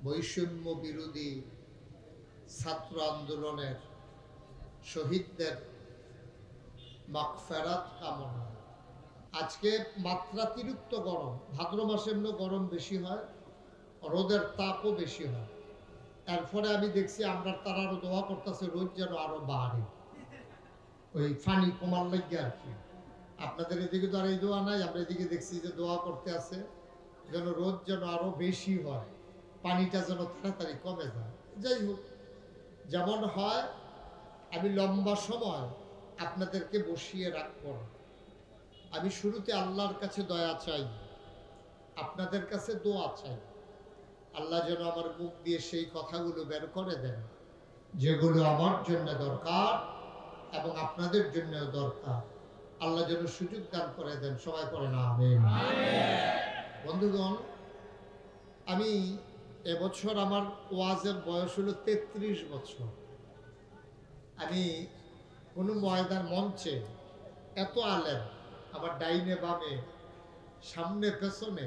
বৈষম্য বিরোধী ছাত্র আন্দোলনের শহীদদের মাগফিরাত কামনা। আজকে মাত্রাতিরিক্ত গরম, ভাদ্র মাসে এমনি গরম বেশি হয়, রোদের তাপও বেশি হয়। এরপরে আমি দেখছি আমরা তারা আরো দোয়া করতেছে রোদ যেন আরো বাড়ে, ওই ফানি কমার লাগে আর কি। আপনাদের এদিকে তো আর এই দোয়া নাই, আমরা এদিকে দেখছি যে দোয়া করতে আছে যেন রোদ যেন আরো বেশি হয়, পানিটা যেন তাড়াতাড়ি কমে যায়। যাই হোক, যেমন হয় আমি লম্বা সময় আপনাদেরকে বসিয়ে রাখব না। আমি শুরুতে আল্লাহর কাছে দয়া চাই, আপনাদের কাছে দোয়া চাই। আল্লাহ যেন আমার মুখ দিয়ে সেই কথাগুলো বের করে দেন যেগুলো আমার জন্য দরকার এবং আপনাদের জন্য দরকার। আল্লাহ যেন সুযোগ দান করে দেন। সবাই করেন আমিন। বন্ধুগণ, আমি এবছর আমার ওয়াজের বয়স হলো 33 বছর। আমি কোনো ময়দান মঞ্চে এত আলেম, আমার ডাইনে বামে সামনে পেছনে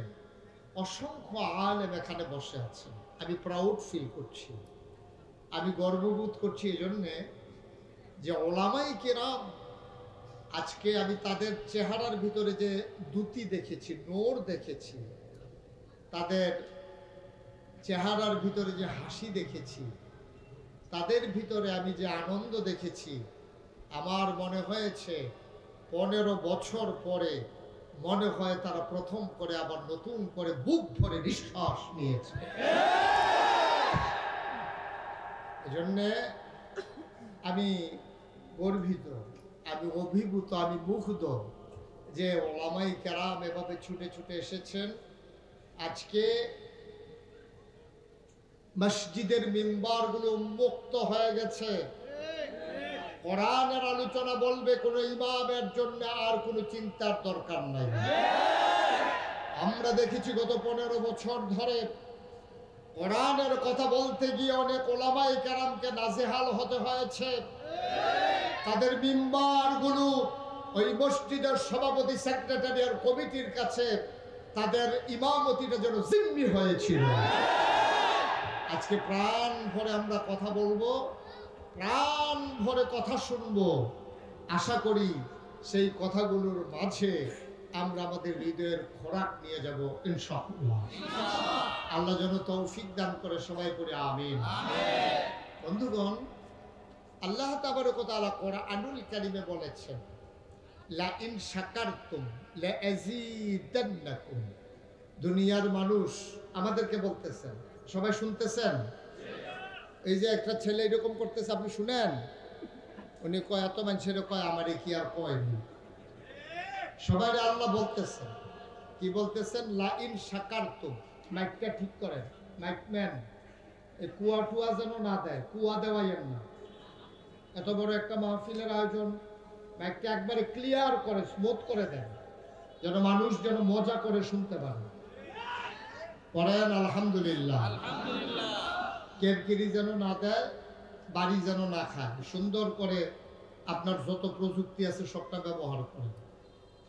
অসংখ্য আলেম এখানে বসে আছে। আমি প্রাউড ফিল করছি, আমি গর্ববোধ করছি এই জন্যে যে ওলামায়ে কেরাম, আজকে আমি তাদের চেহারার ভিতরে যে দ্যুতি দেখেছি, নূর দেখেছি, তাদের চেহারার ভিতরে যে হাসি দেখেছি, তাদের ভিতরে আমি যে আনন্দ দেখেছি, আমার মনে হয়েছে 15 বছর পরে মনে হয় তারা প্রথম করে আবার নতুন করে বুক ভরে নিঃশ্বাস নিয়েছে। এজন্যে আমি গর্বিত, আমি অভিভূত, আমি মুগ্ধ যে ওলামায়ে কেরাম এভাবে ছুটে ছুটে এসেছেন। আজকে মসজিদের মিম্বারগুলো উন্মুক্ত হয়ে গেছে। কোরআনের আলোচনা বলবে কোন ইমামের জন্য আর কোনো চিন্তার দরকার নাই। আমরা দেখেছি গত 15 বছর ধরে কোরআনের কথা বলতে গিয়ে অনেক ওলামায়ে কেরামকে নাজেহাল হতে হয়েছে। তাদের মিম্বারগুলো ওই মসজিদের সভাপতি, সেক্রেটারি আর কমিটির কাছে তাদের ইমামতিটা যেন জিম্মি হয়েছিল। আজকে প্রাণ ভরে আমরা কথা বলবো, প্রাণ ভরে কথা শুনবো। আশা করি সেই কথাগুলোর মাঝে আমরা আমাদের হৃদয়ের খোরাক নিয়ে যাব ইনশাআল্লাহ। আল্লাহ যেন তৌফিক দান করে, সবাই করে আমিন। বন্ধুগণ, আল্লাহ তাবারক ওয়া তাআলা কোরআনুল কারীমে বলেছেন, লা ইন শাকারতুম লা আযীদান্নাকুম। দুনিয়ার মানুষ আমাদেরকে বলতেছেন, সবাই শুনতেছেন? এই যে একটা ছেলে এরকম করতেছে, আপনি শুনেন? উনি কয় এত মানুষের কয় আমারে কি আর কয়নি। সবাই আল্লাহ বলতেছেন, কি বলতেছেন? লা ইন শাকারতুম। মাইকটা ঠিক করেন, মাইকম্যান, এই কুয়া টুয়া যেন না দেয়, কুয়া দেওয়াইয়েন না। এত বড় একটা মাহফিলের আয়োজন, মাইকটা একবারে ক্লিয়ার করে স্মুথ করে দেন, যেন মানুষ যেন মজা করে শুনতে পারে। পড়েন আলহামদুলিল্লাহ। কেরকিরি যেন না দেয়, বাড়ি যেন না খায়। সুন্দর করে আপনার যত প্রযুক্তি আছে সবটা ব্যবহার করেন।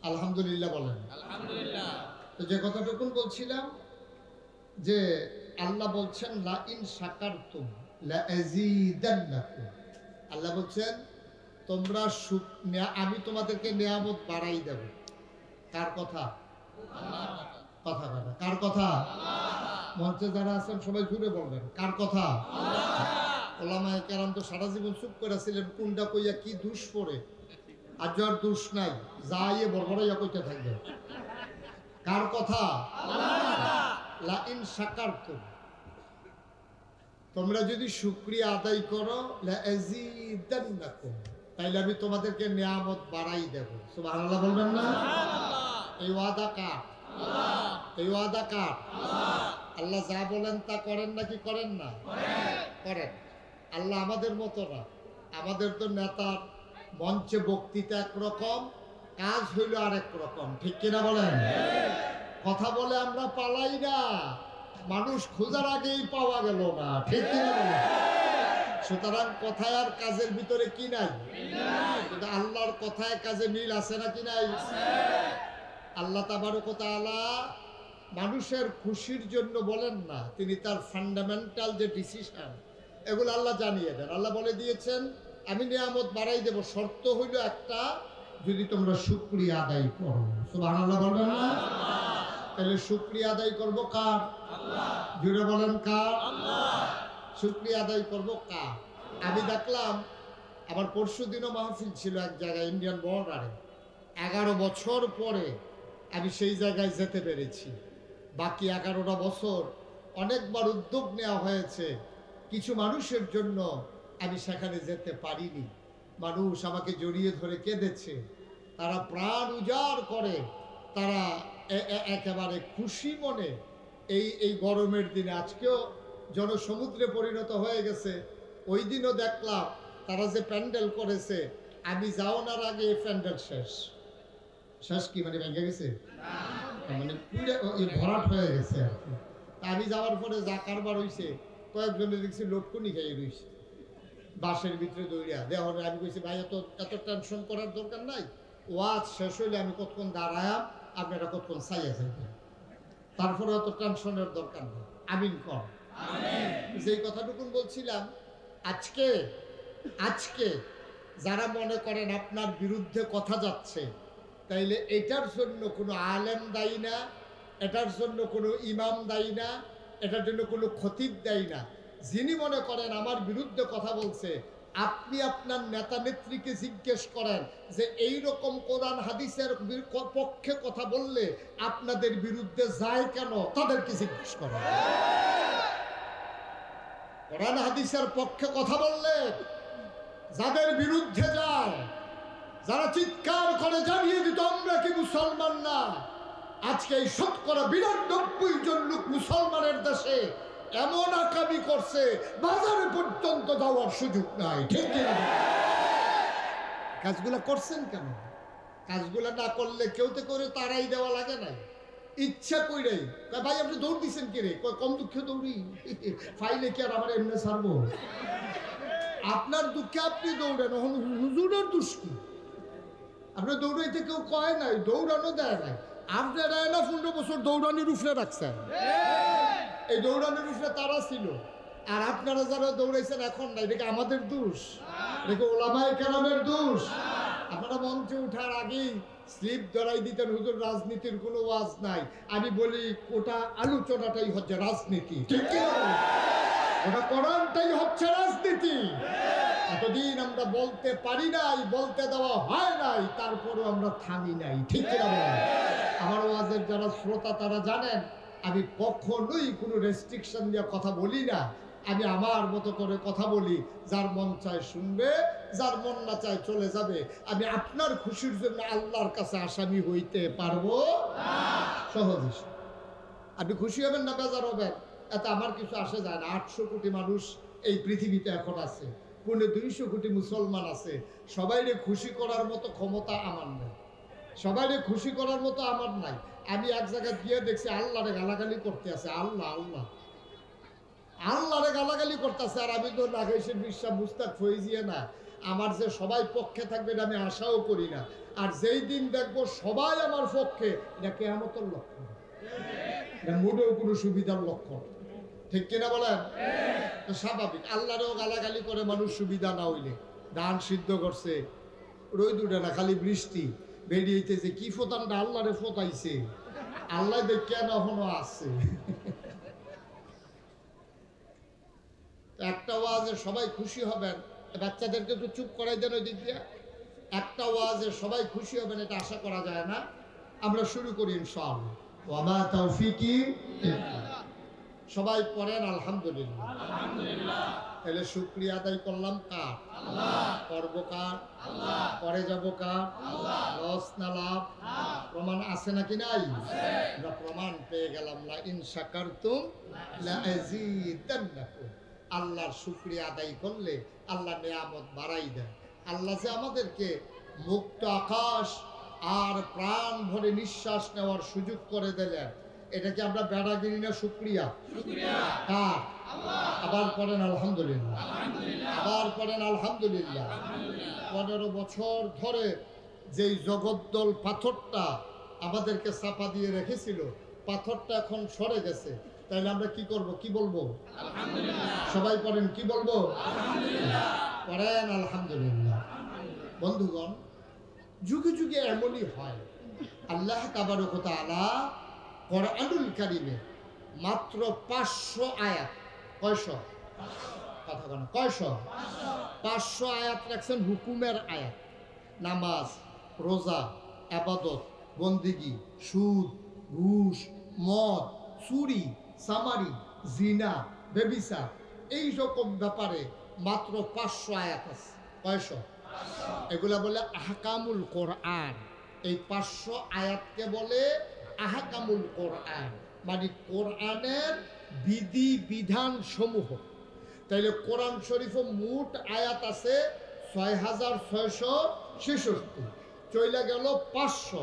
আলহামদুলিল্লাহ বলেন। আলহামদুলিল্লাহ। তো যে কথাটুকুন বলছিলাম যে আল্লাহ বলছেন লা ইন শাকারতুম লা আযীদান্নাকুম। আল্লাহ বলছেন তোমরা আমি তোমাদেরকে নিয়ামত বাড়াই দেব। কার কথা? আল্লাহর কথা। কথা কথা কার কথা? আল্লাহ। মঞ্চে যারা আছেন সবাই জুড়ে বলবেন, কার কথা? আল্লাহ। ওলামায়ে কেরাম তো সারা জীবন চুপ করে ছিলেন, কোনটা কইয়া কি দুষ পড়ে। আর যার দোষ নাই, যাইয়ে বড়বড়াইয়া কইতে থাকবে। কার কথা? আল্লাহ। লা ইন শাকারতুম, তোমরা যদি শুকরিয়া আদায় করো, লা আযীদান্নাকুম, তাইলে আমি তোমাদেরকে নিয়ামত বাড়াই দেব। সুবহানাল্লাহ বলবেন না? এই ওয়াদা কার? আল্লাহ। এই ওয়াদা কার? আল্লাহ। আল্লাহ যা বলেন তা করেন নাকি করেন না? করেন। আল্লাহ আমাদের মতো না। আমাদের তো নেতার মঞ্চে বক্তৃতা একরকম, কাজ হইল আরেক রকম, ঠিক কিনা বলেন? কথা বলে আমরা পালাই না, মানুষ খোঁজার আগেই পাওয়া গেল না, ঠিক কিনা বলেন? সুতরাং কথায় আর কাজের ভিতরে কি নাই? কিন্তু আল্লাহর কথায় কাজে মিল আছে নাকি নাই? আল্লাহ তাবারক ওয়া তাআলা মানুষের খুশির জন্য বলেন না, তিনি তার ফান্ডামেন্টাল যে ডিসিশন এগুলো আল্লাহ জানিয়ে দেন। আল্লাহ বলে দিয়েছেন আমি নিয়ামত বাড়াই দেব, শর্ত হইল একটা, যদি তোমরা শুকরিয়া আদায় করো। সুবহানাল্লাহ বলবেন না? তাহলে শুকরিয়া আদায় করব কার? আল্লাহ। জুড়ে বলেন কার? আল্লাহ। শুকরিয়া আদায় করব কার? আমি দেখলাম আমার পরশু দিনও মাহফিল ছিল এক জায়গায় ইন্ডিয়ান বর্ডারে। 11 বছর পরে আমি সেই জায়গায় যেতে পেরেছি। বাকি 11টা বছর অনেকবার উদ্যোগ নেওয়া হয়েছে, কিছু মানুষের জন্য আমি সেখানে যেতে পারিনি। মানুষ আমাকে জড়িয়ে ধরে কেঁদেছে, তারা প্রাণ উজাড় করে, তারা একেবারে খুশি মনে এই গরমের দিনে, আজকেও জনসমুদ্রে পরিণত হয়ে গেছে। ওই দিনও দেখলাম তারা যে প্যান্ডেল করেছে, আমি যাওয়ার আগে এই প্যান্ডেল শেষ। শেষ কি মানে ভেঙে গেছে, মানে পুরো ভরাট হয়ে গেছে আর কি। আমি যাওয়ার পরে যা কারবার হয়েছে, কয়েকজনে দেখছি লোককুনি খেয়ে রয়েছে বাসের ভিতরে দৌড়িয়া দেওয়া। আমি বলছি ভাই এত টেনশন করার দরকার নাই, ওয়াজ শেষ হইলে আমি কতক্ষণ দাঁড়ায়াম, আপনারা কতক্ষণ চাইয়া যাবেন, তারপরে অত টেনশনের দরকার নেই। আমিন কর। যেই কথাটুকুন বলছিলাম, আজকে যারা মনে করেন আপনার বিরুদ্ধে কথা যাচ্ছে, তাইলে এটার জন্য কোনো আলেম দায়ী না, এটার জন্য কোনো ইমাম দায়ী না, এটার জন্য কোনো খতিব দায়ী না। যিনি মনে করেন আমার বিরুদ্ধে কথা বলছে, আপনি আপনার নেতা নেত্রীকে জিজ্ঞেস করেন যে এই রকম কোরআন হাদিসের পক্ষে কথা বললে আপনাদের বিরুদ্ধে যায় কেন, তাদেরকে জিজ্ঞেস করেন। কোরআন হাদিসের পক্ষে কথা বললে যাদের বিরুদ্ধে যায়, যারা চিৎকার করে জানিয়ে দিত আমরা কি মুসলমান না, আজকে এই 90% জন লোক মুসলমানের দেশে এমন আকামি করছে বাজারে পর্যন্ত যাওয়ার সুযোগ নাই। ঠিক কিনা? কাজগুলা করছেন কেন? কাজগুলা না করলে কেউ তো করে তারাই দেওয়া লাগে নাই, ইচ্ছা কইরাই। ভাই আপনি দৌড় দিচ্ছেন কে রে? কম দুঃখে দৌড়ি, ফাইলে কি আর আমার এমনি ছাড়বো? আপনার দুঃখে আপনি দৌড়েন, হুজুরের দুষ্কি। আপনার দৌড়াইতে কেউ কয় নাই, দৌড়ানো দেয় নাই। আপনারা না 15 বছর দৌড়ানির উপরে রাখছেন, এই দৌড়ানোর উপরে তারা ছিল, আর আপনারা যারা দৌড়াইছেন এখন না, এটা আমাদের দোষ? এটা ওলামায়ে কেরামের দোষ? আপনারা মঞ্চে উঠার আগেই স্লিপ ধরাই দিতেন হুজুর রাজনীতির কোনো ওয়াজ নাই। আমি বলি ওটা আলোচনাটাই হচ্ছে রাজনীতি, ঠিক কি? ওটা কোরআনটাই হচ্ছে রাজনীতি। এতদিন আমরা বলতে পারি নাই, বলতে দেওয়া হয় নাই, তারপরেও আমরা থামি নাই, ঠিক কিনা বলেন? আমার ওয়াজের যারা শ্রোতা তারা জানেন আমি কখনোই কোনো রেস্ট্রিকশন দিয়ে কথা বলি না। আমি আমার মতো করে কথা বলি, যার মন চায় শুনবে, যার মন না চায় চলে যাবে। আমি আপনার খুশির জন্য আল্লাহর কাছে আসামি হইতে পারবো সহজে। আপনি খুশি হবেন না বেজার হবেন, এতে আমার কিছু আসে যায় না। 800 কোটি মানুষ এই পৃথিবীতে এখন আছে, 250 কোটি মুসলমান আছে। সবাইরে খুশি করার মতো ক্ষমতা আমার নেই, সবাইরে খুশি করার মতো আমার নাই। আমি এক জায়গায় গিয়ে দেখছি আল্লাহরে গালাগালি করতে আছে, আল্লাহরে গালাগালি করতেছে। আর আমি তো নাগেশের বিশ্বাস মুস্তাক ফৈজিয়ে না, আমার যে সবাই পক্ষে থাকবে এটা আমি আশাও করি না। আর যেই দিন দেখবো সবাই আমার পক্ষে, এটা কিয়ামতের লক্ষণ, এটা মোটেও কোনো সুবিধার লক্ষণ, ঠিক কিনা বলেন? স্বাভাবিক। আল্লাহরেও গালাগালি করে মানুষ সুবিধা না হইলে। ধান সিদ্ধ করছে, রোদ উঠে না, খালি বৃষ্টি বেরিয়েছে, কি ফোতানটা আল্লাহরে ফোতাইছে, আল্লাহ দেখে না এখনো আসছে। একটা ওয়াজে সবাই খুশি হবেন, বাচ্চাদেরকে একটু চুপ করাই দেন ওই দিক দিয়ে। একটা ওয়াজে সবাই খুশি হবেন এটা আশা করা যায় না। আমরা শুরু করি ইনশাআল্লাহ। ওয়া মা তাওফীকি, সবাই পড়েন আলহামদুলিল্লাহ। তাহলে শুকরিয়া আদায় করলাম কার? আল্লাহ। করব কার? আল্লাহ। পরে যাব কার? আল্লাহ। লস না লাভ? প্রমাণ আছে নাকি নাই? আমরা প্রমাণ পেয়ে গেলাম, লা ইন শাকারতুম লা আযীদান্নাকুম। আল্লাহর শুকরিয়া আদায় করলে আল্লাহ নিয়ামত বাড়াই দেয়। আল্লাহ যে আমাদেরকে মুক্ত আকাশ আর প্রাণ ভরে নিঃশ্বাস নেওয়ার সুযোগ করে দিলেন, এটা কি আমরা বেড়াগিরি না শুকরিয়া? কার? আবার পড়েন আলহামদুলিল্লাহ, আবার পড়েন আলহামদুলিল্লাহ। 15 বছর ধরে যেই জগদ্দল পাথরটা আমাদেরকে চাপা দিয়ে রেখেছিল, পাথরটা এখন সরে গেছে, তাহলে আমরা কি করব, কি বলবো? আলহামদুলিল্লাহ। সবাই পড়েন, কি বলবো? আলহামদুলিল্লাহ। পড়েন আলহামদুলিল্লাহ। বন্ধুগণ, যুগে যুগে এমনই হয়। আল্লাহ তাবারক ওয়া তাআলা কোরআনুল কারীমে মাত্র 500 আয়াত, কয়শো কথা বলেন, কয়শো? 500 আয়াত রাখছেন হুকুমের আয়াত। নামাজ, রোজা, ইবাদত, বন্দেগী, সুদ, ঘুষ, মদ, চুরি, চামারি, জিনা, ব্যভিচার, এই রকম ব্যাপারে মাত্র 500 আয়াত আছে। কয়শো? এগুলা বলে আহকামুল কোরআন। এই 500 আয়াতকে বলে আহকামুল কোরআন, মানে কোরআনের বিধি বিধান সমূহ। তাইলে কোরআন শরীফে মোট আয়াত আছে 6666, চইলা গেল 500,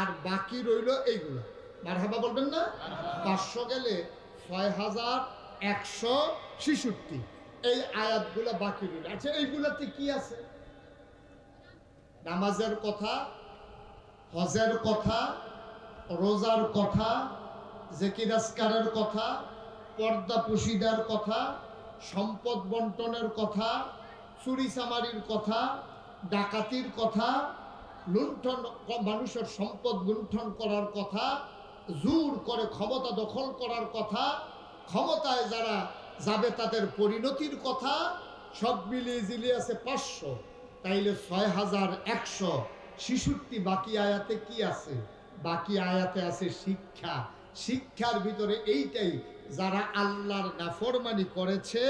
আর বাকি রইল এইগুলা। মারহাবা বলবেন না? 500 গেলে 6166, এই আয়াতগুলা বাকি রইল। আচ্ছা, এইগুলাতে কি আছে? নামাজের কথা, হজের কথা, রোজার কথা, জিকির আজকারের কথা, পর্দা পুশিদার কথা, সম্পদ বন্টনের কথা, চুরি চামারির কথা, ডাকাতির কথা, লুণ্ঠন, মানুষের সম্পদ লুণ্ঠন করার কথা, জোর করে ক্ষমতা দখল করার কথা, ক্ষমতায় যারা যাবে তাদের পরিণতির কথা, সব মিলিয়ে জিলিয়ে আছে 500। তাইলে 6166। বাকি আয়াতে কি আছে? বাকি আয়াতে আছে শিক্ষা। শিক্ষার ভিতরে এইটাই, যারা আল্লাহর নাফরমানি করেছে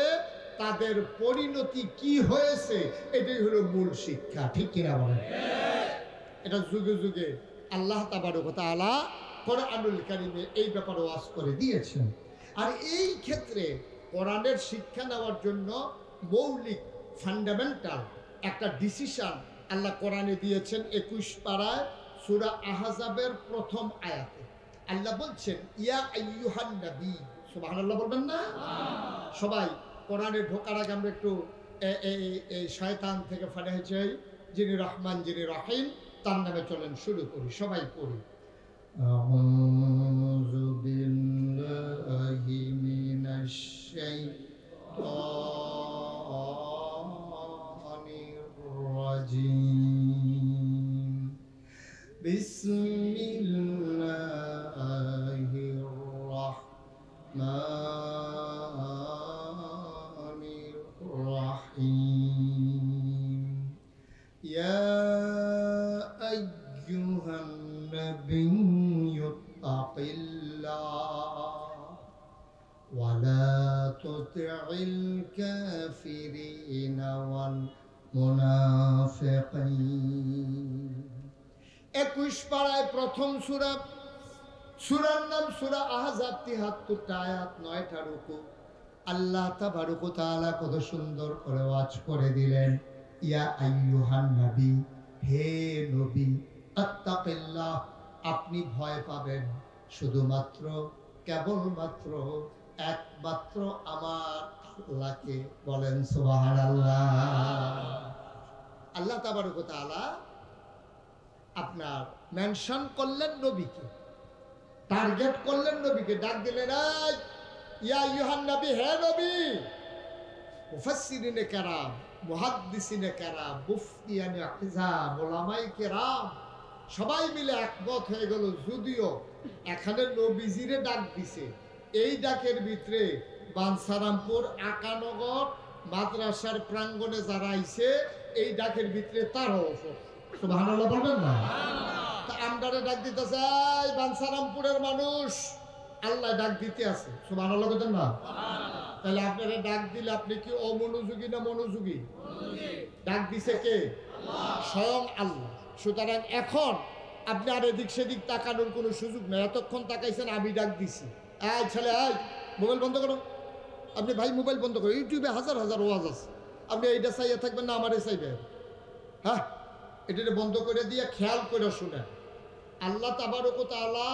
তাদের পরিণতি কি হয়েছে, এটাই হলো মূল শিক্ষা। ঠিক কিনা বলেন? এটা যুগে যুগে আল্লাহ তাবারক ওয়া তাআলা কোরআনুল কারীমে এই ব্যাপারে ওয়াজ করে দিয়েছেন। আর এই ক্ষেত্রে কোরআনের শিক্ষা নেওয়ার জন্য মৌলিক ফান্ডামেন্টাল একটা ডিসিশন আল্লাহ কোরআনে দিয়েছেন। 21 পারায় সূরা আহজাবের প্রথম আয়াতে আল্লাহ বলছেন, ইয়া আইয়ুহান নবী। সুবহানাল্লাহ বলবেন না? সবাই কোরআনে ঢোকার আগে আমরা একটু এই শয়তান থেকে ফারেহ চাই। যিনি রহমান, যিনি রহিম, তার নামে চলেন শুরু করি, সবাই পড়ি। আউযু বিল্লাহি মিনাশ শাইতানির রাজীম। বিসমিল্লাহির রাহমানির রাহিম। ইয়া আইয়ুহান নাবিয়্যু তাকিল্লাহ ওয়া লা তুতি'ল কাফিরিনা ওয়াল মুনাফিকিন। 21 পারায় প্রথম সূরা। সূরার নাম সূরা আহজাব, 73টা আয়াত, 9টা রুকু। আল্লাহ তাবারক ওয়া তাআলা কত সুন্দর করে ওয়াজ করে দিলেন, ইয়া আইয়ুহান নবী, হে নবী, আত্তাকিল্লাহ, আপনি ভয় পাবেন শুধুমাত্র, কেবলমাত্র, একমাত্র আমার আল্লাহকে। বলেন সুবহানাল্লাহ। আল্লাহ তাবারক ওয়া তাআলা আপনার মেনশন করলেন নবীকে, টার্গেট করলেন নবীকে, ডাক দিলেন, এই ইয়া আইয়ুহান নবী, হে নবী। মুফাসসিরিনে কেরাম, মুহাদ্দিসিনে কেরাম, মুফতিয়ানে আহজাব, উলামায়ে কেরাম সবাই মিলে একমত হয়ে গেল, যদিও এখানে নবীজিরে ডাক দিছে, এই ডাকের ভিতরে বানসারামপুর আকানগর মাদ্রাসার প্রাঙ্গণে যারা আইছে, এই ডাকের ভিতরে তারও সুবহানাল্লাহ বলবেন না? তা আমরারে ডাক দিতেছে, এই বানসারামপুরের মানুষ, আল্লাহ ডাক দিতে আছে, সুবহানাল্লাহ বলবেন না? তাহলে আপনারা ডাক দিলে আপনি কি অমনোযোগী না মনোযোগী? ডাক দিছে কে? স্বয়ং আল্লাহ। সুতরাং এখন আপনি আর এদিক সেদিক তাকানোর কোনো সুযোগ নেই। এতক্ষণ তাকাইছেন, আমি ডাক দিছি, এই ছেলে, এই মোবাইল বন্ধ করো। আপনি ভাই মোবাইল বন্ধ করো, ইউটিউবে হাজার হাজার ওয়াজ আছে, আপনি এইটা চাইয়া থাকবেন না আমারে চাইবেন? হ্যাঁ, এটা বন্ধ করে দিয়ে খেয়াল করে শুনেন। আল্লাহ তাবারক ওয়া তাআলা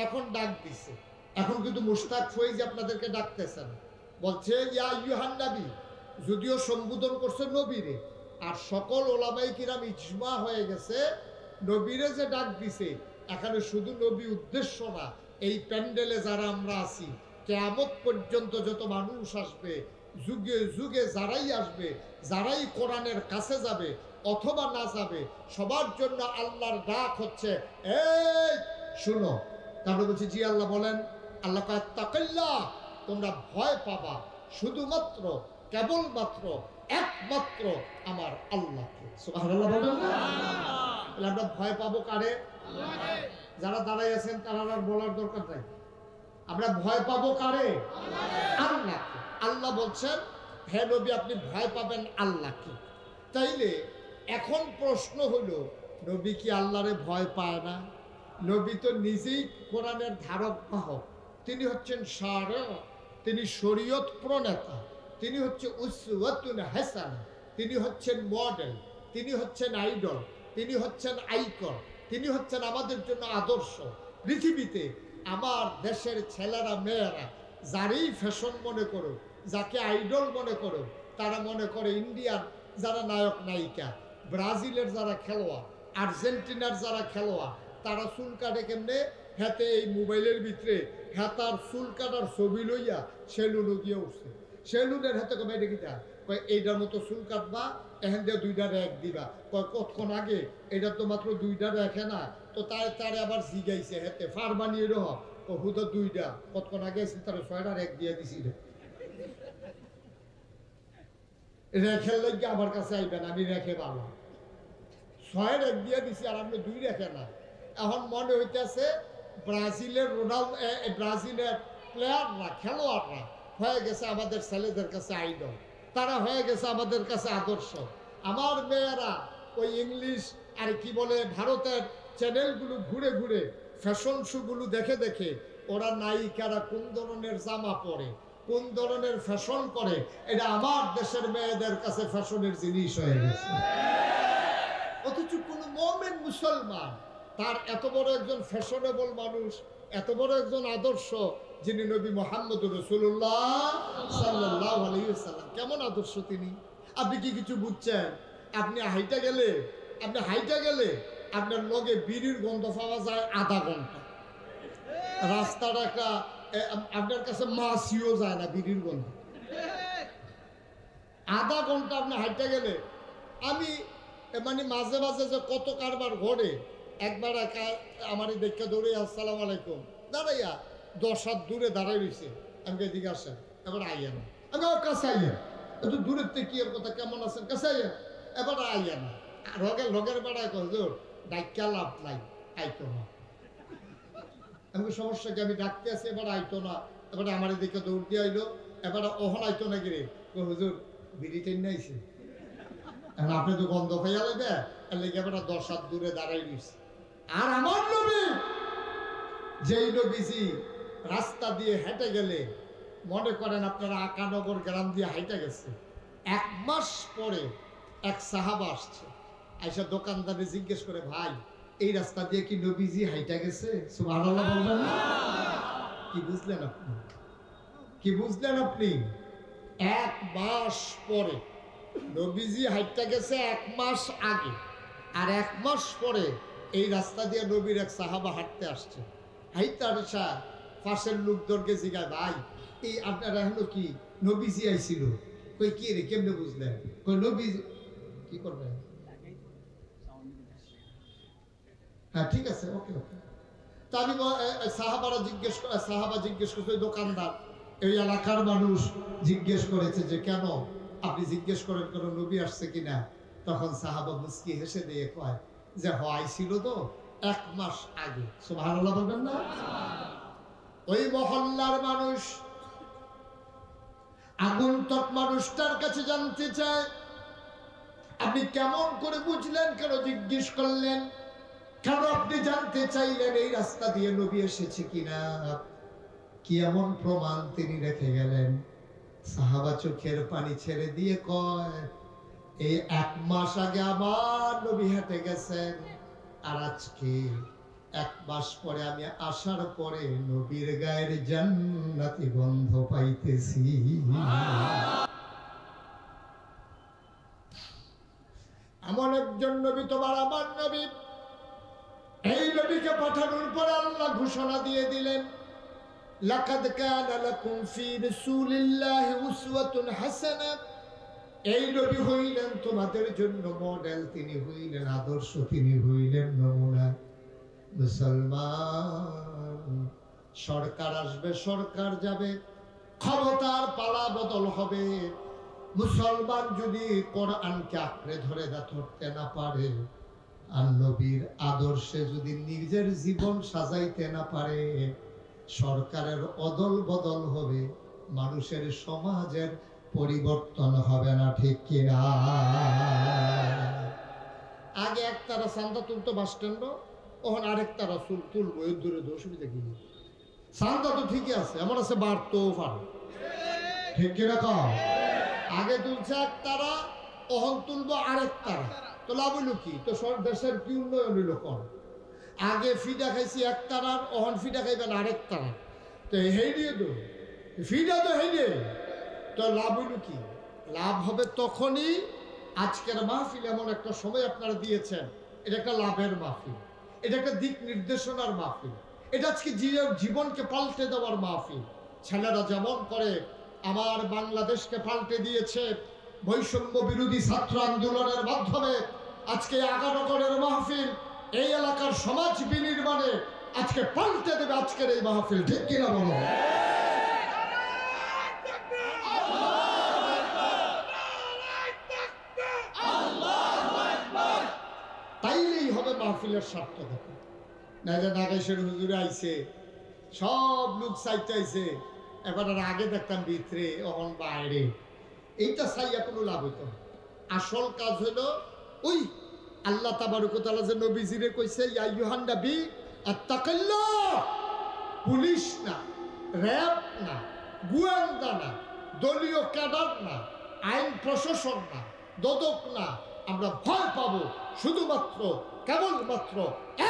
এখন ডাক দিছে। এখন কিন্তু মুশতাক ফয়েজ আপনাদেরকে ডাকতেছেন, বলছে ইয়া আইয়ুহান নবী, যদিও সম্বোধন করছে নবীরে, আর সকল ওলামায়ে কিরাম ইজমা হয়ে গেছে, নবীরে যে ডাক দিছে এখানে শুধু নবী উদ্দেশ্য না, এই প্যান্ডেলে যারা আমরা আছি, কিয়ামত পর্যন্ত যত মানুষ আসবে, যুগে যুগে যারাই আসবে, যারাই কোরআনের কাছে যাবে অথবা না যাবে, সবার জন্য আল্লাহর ডাক হচ্ছে, এই শুনো। তাহলে বলছি জি আল্লাহ বলেন, আল্লাহ কয় তাকাল্লাহ, তোমরা ভয় পাবা শুধুমাত্র কেবলমাত্র একমাত্র আমার আল্লাহকে। সুবহানাল্লাহ বলেন না? তাহলে আমরা ভয় পাবো কারে? যারা দাঁড়াই আছেন তারা আর বলার দরকার নাই। আমরা ভয় পাবো কারে? আল্লাহকে। আল্লাহ বলছেন, হে নবী আপনি ভয় পাবেন আল্লাহকে। তাইলে এখন প্রশ্ন হলো, নবী কি আল্লাহরে ভয় পায় না? নবী তো নিজেই কোরআনের ধারক বাহক, তিনি হচ্ছেন শারে, তিনি শরীয়ত প্রণেতা, তিনি হচ্ছে উসওয়াতুন হাসানা, তিনি হচ্ছেন মডেল, তিনি হচ্ছেন আইডল, তিনি হচ্ছেন আইকন, তিনি হচ্ছেন আমাদের জন্য আদর্শ। পৃথিবীতে আমার দেশের ছেলেরা মেয়েরা যারই ফ্যাশন মনে করো, যাকে আইডল মনে করো, তারা মনে করে ইন্ডিয়ার যারা নায়ক নায়িকা, ব্রাজিলের যারা খেলোয়াড়, আর্জেন্টিনার যারা খেলোয়াড়, তারা চুল কাটে কেমনে? হাতে এই মোবাইলের ভিতরে হাতার চুল কাটার ছবি লইয়া সেলুনও গিয়ে উঠছে। সেলুনের হাতে কমে দেখিতা কয় এইটার মতো চুল কাটবা, এখান দিয়ে 2টা র্যাক দিবা। কয় কতক্ষণ আগে এটা তো মাত্র 2টা র্যাকে না, তো তারে আবার জিগাইছে হাতে ফার বানিয়ে রহ ও হুদা 2টা, কতক্ষণ আগে এসে তারা 6টা র্যাক দিয়ে দিছিল। রেখের লাগে আমার কাছে আইবেন, আমি রেখে পারলাম 6 র্যাক দিয়ে দিছি আর আপনি 2 রেখে না। এখন মনে হইতেছে ব্রাজিলের ব্রাজিলের প্লেয়াররা, খেলোয়াড়রা হয়ে গেছে আমাদের ছেলেদের কাছে আইডল, তারা হয়ে গেছে আমাদের কাছে আদর্শ। আমার মেয়েরা ওই ইংলিশ আর কি বলে ভারতের চ্যানেলগুলো ঘুরে ঘুরে ফ্যাশন শোগুলো দেখে দেখে ওরা নায়িকারা কোন ধরনের জামা পরে, কোন ধরনের ফ্যাশন করে, এটা আমার দেশের মেয়েদের কাছে ফ্যাশনের জিনিস হয়ে গেছে। অথচ কোন মুমিন মুসলমান তার এত বড় একজন ফ্যাশনেবল মানুষ, এত বড় একজন আদর্শ, যিনি নবী মুহাম্মদুর রাসূলুল্লাহ সাল্লাল্লাহু আলাইহি ওয়াসাল্লাম, কেমন আদর্শ তিনি। আপনি কি কিছু বুঝছেন? আপনি হাইটা গেলে আপনার লগে বিড়ির গন্ধ পাওয়া যায় আধা ঘন্টা, রাস্তাটা একটা আপনার কাছে মাছিও যায় না বিড়ির গন্ধ, আধা ঘন্টা আপনি হাইটা গেলে। আমি মানে মাঝে মাঝে যে কত কারবার ঘটে, একবার আমার দেখে দৌড়ে আসসালামু আলাইকুম দাঁড়াইয়া 10 হাত দূরে দাঁড়াই রয়েছে, আমি এদিকে আসেন, এবার আইয়া না, আমি কাছে আইয়া, একটু দূরের থেকে কি এর কথা কেমন আছেন, কাছে আইয়া, এবার আইয়া না, লগের বেড়ায় হুজুর ডাক্কা লাভ নাই, আইতো না। আমি সমস্যা কি, আমি ডাকতে আছি, এবার আইতো না, এবারে আমার দিকে দৌড় দিয়ে আইলো, এবার ওহন আইতো না গিরে, হুজুর বিড়ি টেন আইছে, আপনি তো গন্ধ পাইয়া লাগবে, এর লেগে এবার 10 হাত দূরে দাঁড়াই রয়েছে। আর আমার নবী, যেই নবীজি রাস্তা দিয়ে হেঁটে গেলে, মনে করেন আপনারা আকানগর গ্রাম দিয়ে হাইটা গেছে, 1 মাস পরে এক সাহাবা আসছে, আইসা দোকানদারে জিজ্ঞেস করে, ভাই এই রাস্তা দিয়ে কি নবীজি হাইটা গেছে? সুবহানাল্লাহ বলবেন না? কি বুঝলেন আপনি? কি বুঝলেন আপনি? 1 মাস পরে নবীজি হাইটা গেছে 1 মাস আগে, আর 1 মাস পরে এই রাস্তা দিয়ে নবীর এক সাহাবা হাঁটতে আসছে। হাইটা আসা পাশের লোকদেরকে জিগায়, ভাই এই আপনারা হলো কি নবীজি আইছিল? কই কি রে, কেমনে বুঝলেন? কই নবী কি করবেন? হ্যাঁ ঠিক আছে, ওকে ওকে। তা আমি সাহাবা জিজ্ঞেস করছে, দোকানদার এই এলাকার মানুষ জিজ্ঞেস করেছে যে কেন আপনি জিজ্ঞেস করেন কোন নবী আসছে কিনা? তখন সাহাবা মুস্কি হেসে দিয়ে কয় যে আইছিল তো 1 মাস আগে। সুবহানাল্লাহ বলবেন না? ওই মহল্লার মানুষ, আগন্তুক মানুষটার কাছে জানতে চায়, আপনি কেমন করে বুঝলেন, কেন জিজ্ঞেস করলেন, কেন আপনি জানতে চাইলেন এই রাস্তা দিয়ে নবী এসেছে কিনা, কি এমন প্রমাণ তিনি রেখে গেলেন? সাহাবা চোখের পানি ছেড়ে দিয়ে কয়, এই 1 মাস আগে আমার নবী হেঁটে গেছেন, আর আজকে 1 মাস পরে আমি আসার পরে নবীর গায়ের জান্নাতি গন্ধ পাইতেছি। এমন একজন নবী তোমার আমার নবী। এই নবীকে পাঠানোর পরে আল্লাহ ঘোষণা দিয়ে দিলেন, লাকাদ কানা লাকুম ফি রাসূলিল্লাহি উসওয়াতুন হাসানাহ, এই নবী হইলেন তোমাদের জন্য মডেল, তিনি হইলেন আদর্শ, তিনি হইলেন নমুনা। মুসলমান, সরকার আসবে, সরকার যাবে, ক্ষমতার পালা বদল হবে, মুসলমান যদি কোরআনকে আঁকড়ে ধরে ধরতে না পারে, আর নবীর আদর্শে যদি নিজের জীবন সাজাইতে না পারে, সরকারের অদল বদল হবে, মানুষের সমাজের পরিবর্তন হবে না। ঠিক কিনা? আগে একতারা চান্দা তুলতো বাস স্ট্যান্ড, ওখানে আরেকতারা তুলবো, এর দূরে অসুবিধা কি? চান্দা তো ঠিকই আছে, আমার আছে বাড়তেও পারে। ঠিক কিনা? আগে তুলছে একতারা, ওখান তুলবো আরেকতারা, তো লাভ হইল কি? তো দেশের কি উন্নয়ন হইল? কর আগে ফিডা খাইছি একতারার, ওখান ফিডা খাইবেন আরেকতারা, তো হেই দিয়ে তো ফিডা তো হেই দিয়ে, তো লাভ হইল কি? লাভ হবে তখনই, আজকের মাহফিল এমন একটা সময় আপনারা দিয়েছেন, এটা একটা লাভের মাহফিল, এটা একটা দিক নির্দেশনার মাহফিল, এটা আজকে জীবনকে পাল্টে দেওয়ার মাহফিল। ছেলেরা যেমন করে আমার বাংলাদেশকে পাল্টে দিয়েছে বৈষম্য বিরোধী ছাত্র আন্দোলনের মাধ্যমে, আজকে 11 গণের মাহফিল এই এলাকার সমাজ বিনির্মাণে আজকে পাল্টে দেবে আজকের এই মাহফিল। ঠিক কিনা বলো? তাইলেই হবে মাহফিলের সার্থকতা। না যে নাগেশ্বর হুজুরে আইছে, সব লোক সাইতে আইছে, এবার আগে দেখতাম ভিতরে, অহন বাইরে, এইটা চাইয়া কোনো লাভ হইতো না। আসল কাজ হলো ওই আল্লাহ তাবারক ওয়া তাআলা যে নবীজিরে কইছে, ইয়া আইয়ুহান নবী আত্তাকিল্লাহ, পুলিশ না, র‍্যাব না, গোয়েন্দা না, দলীয় ক্যাডার না, আইন প্রশাসন না, দদক না, আমরা ভয় পাবো শুধুমাত্র কেবলমাত্র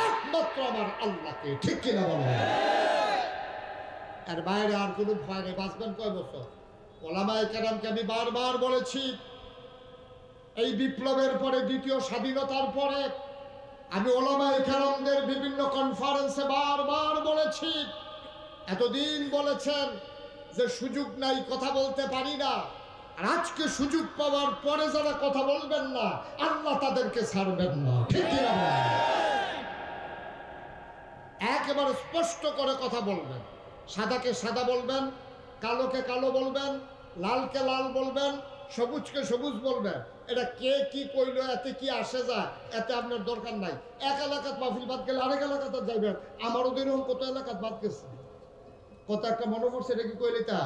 একমাত্র আমার আল্লাহকে। ঠিক কিনা বলো? এর বাইরে আর কোনো ভয় নেই। বাঁচবেন কয় বছর? ওলামায়ে কেরামকে আমি বারবার বলেছি, এই বিপ্লবের পরে, দ্বিতীয় স্বাধীনতার পরে আমি ওলামায়ে কেরামদের বিভিন্ন কনফারেন্সে বারবার বলেছি, এতদিন বলেছেন যে সুযোগ নাই, কথা বলতে পারি না, আর আজকে সুযোগ পাওয়ার পরে যারা কথা বলবেন না, আল্লাহ তাদেরকে ছাড়বেন না। ঠিক কিনা? একেবারে স্পষ্ট করে কথা বলবেন, সাদাকে সাদা বলবেন, কালোকে কালো বলবেন, লালকে লাল বলবেন, সবুজকে সবুজ বলবেন। এটা কে কি কইলো, এতে কি আসে যায়, এতে আপনার দরকার নাই। এক এলাকাত মাহফিল বাদ গেলে আরেক এলাকাতে যাইবেন। আমারও দিন কত এলাকাত বাদ গেছে, কত একটা মনে পড়ছে, এটা কি কইলে তা?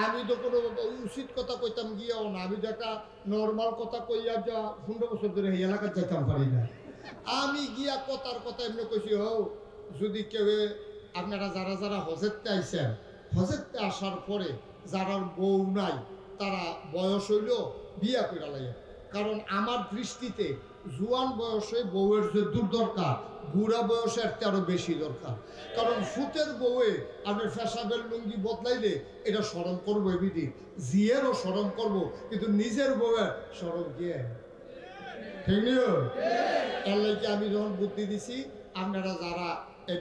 আমি তো কোনো উচিত কথা কইতাম গিয়াও না, আমি তো একটা নর্মাল কথা কইয়া যা 15 বছর ধরে এই এলাকার যাইতাম পারি না। আমি গিয়া কথার কথা এমনি কইছি, যদি কেউ আপনারা যারা যারা হজেরতে আইছেন, হজেরতে আসার পরে যারা বউ নাই, তারা বয়স হইল বিয়া কইরা লাগে। কারণ আমার দৃষ্টিতে জুয়ান বয়সে বউয়ের যে দূর দরকার, বুড়া বয়সে একটা আরো বেশি দরকার। কারণ ফুতের বউয়ে আপনার ফেসাবের লুঙ্গি বদলাইলে এটা স্মরণ করবো, এমনি জিয়েরও স্মরণ করবো, কিন্তু নিজের বউয়ের স্মরণ গিয়ে ঠিক নিও। এর লাগে আমি যখন বুদ্ধি দিছি, আপনারা যারা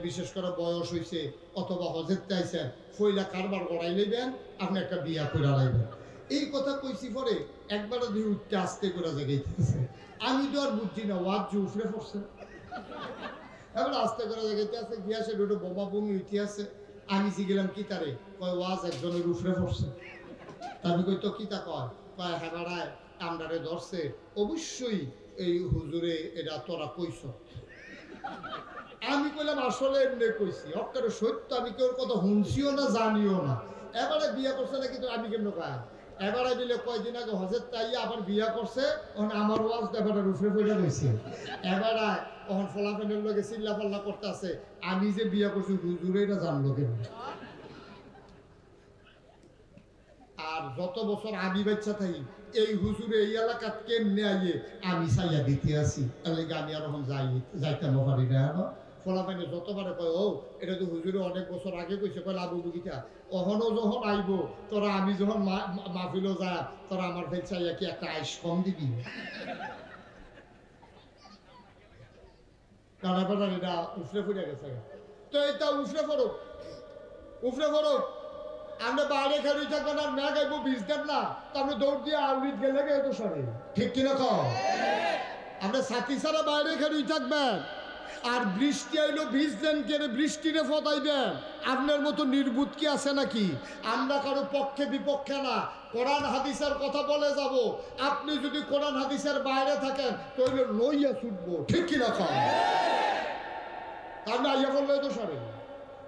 বিশেষ করে বয়স হয়েছে অথবা হজের চাইছেন, ফইলা কারবার গড়াই লইবেন, আপনি একটা বিয়া করে লাইবেন। এই কথা কইছি পরে একবার দিয়ে উঠতে আসতে করে জায়গাইতেছে, আমি তো আর বুঝছি না, ওয়াজ যে উফরে পড়ছে, এবার আস্তে করে জায়গাইতে আছে, গিয়া সে দুটো বোমা বমি উঠে আছে। আমি গেলাম কি তারে কয়, ওয়াজ একজনের উফরে পড়ছে। আমি কই তো কি তা কয়, কয় হ্যাঁ বেড়ায় আমরারে ধরছে, অবশ্যই এই হুজুরে এটা তোরা কইছ। আমি কইলাম আসলে এমনি কইছি, অক্কারে সত্য, আমি কেউ কথা শুনছিও না, জানিও না। এবারে বিয়া করছে না, কিন্তু আমি কেমন কয়, এবারে দিলে কয়দিন আগে হজের তাই আবার বিয়া করছে, আমার ওয়াজ এবারে রুফে পড়ে রয়েছে। এবারে ওখান ফলাফেনের লোকে চিল্লা পাল্লা করতে আছে, আমি যে বিয়া করছি হুজুরে এটা জানলো কেন। আর যত বছর আমি বাচ্চা থাকি, এই হুজুরে এই এলাকাত কেমনে আইয়ে আমি চাইয়া দিতে আসি, তাহলে আমি আর এখন যাইতে পারি না। ফলাফাইনে যতবারে কয়, এটা তো হুজুরে অনেক বছর আগে কইছে, কয় লাভ বুকিটা অহনও যখন আইব, তোরা আমি যখন মাহফিলও যা, তোরা আমার ভাই চাইয়া কি একটা আইস কম দিবি? কারণ এটা উফরে ফুটে গেছে, তো এটা উফরে পড়ুক, উফরে বড় আমরা বাইরে খেলি থাকবেন আর মেঘ আইব বীজ দেন না তারপরে দৌড় দিয়ে আউলিত গেলে তো সরে ঠিক কিনা কম আমরা সাথী ছাড়া বাইরে খেলি থাকবেন আর বৃষ্টি আইলো বীজ দেন কেড়ে বৃষ্টিরে ফতাইবেন আপনার মতো নির্বুত কি আছে নাকি আমরা কারো পক্ষে বিপক্ষে না কোরআন হাদিসের কথা বলে যাব আপনি যদি কোরআন হাদিসের বাইরে থাকেন তাহলে লইয়া ছুটবো ঠিক কিনা কম তার না আইয়া বললে তো সরে